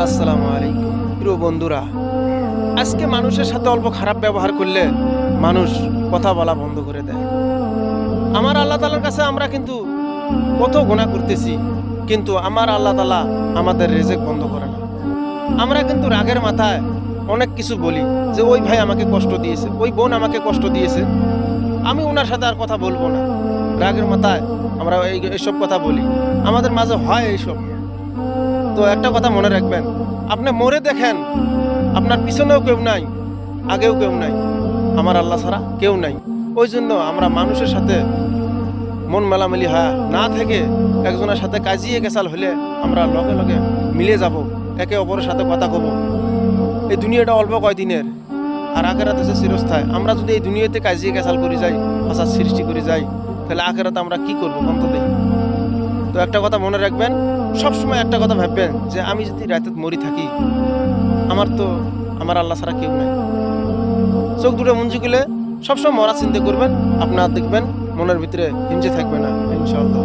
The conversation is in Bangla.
আসসালামু আলাইকুম প্রিয় বন্ধুরা। আজকে মানুষের সাথে অল্প খারাপ ব্যবহার করলে মানুষ কথা বলা বন্ধ করে দেয়। আমার আল্লাহ তাআলার কাছে আমরা কিন্তু কত গুনাহ করতেছি, কিন্তু আমার আল্লাহ তাআলা আমাদের রিজিক বন্ধ করে না। আমরা কিন্তু রাগের মাথায় অনেক কিছু বলি, যে ওই ভাই আমাকে কষ্ট দিয়েছে, ওই বোন আমাকে কষ্ট দিয়েছে, আমি ওনার সাথে আর কথা বলবো না। রাগের মাথায় আমরা এইসব কথা বলি, আমাদের মাঝে হয় এইসব। তো একটা কথা মনে রাখবেন, আপনি মরে দেখেন, আপনার পিছনেও কেউ নাই, আগেও কেউ নাই, আমার আল্লাহ ছাড়া কেউ নাই। ওই জন্য আমরা মানুষের সাথে মন মেলামেলি হয় না থেকে একজনের সাথে কাজিয়ে গেছাল হলে আমরা লগে লগে মিলে যাব, একে অপরের সাথে কথা কব। এই দুনিয়াটা অল্প কয়দিনের, আর আখেরাত হচ্ছে চিরস্থায়ী। আমরা যদি এই দুনিয়াতে কাজিয়ে গেছাল করে যাই, ফাসাদ সৃষ্টি করে যাই, তাহলে আখেরাতে আমরা কি করবো কন্ত দেই। তো একটা কথা মনে রাখবেন, সবসময় একটা কথা ভাববেন, যে আমি যদি রাতে মরি থাকি, আমার আল্লাহ ছাড়া কেউ নাই। চোখ দুটো মুঞ্জি গেলে সবসময় মরা চিন্তা করবেন, আপনার দেখবেন মনের ভিতরে হিমজে থাকবে না, ইনশাআল্লাহ।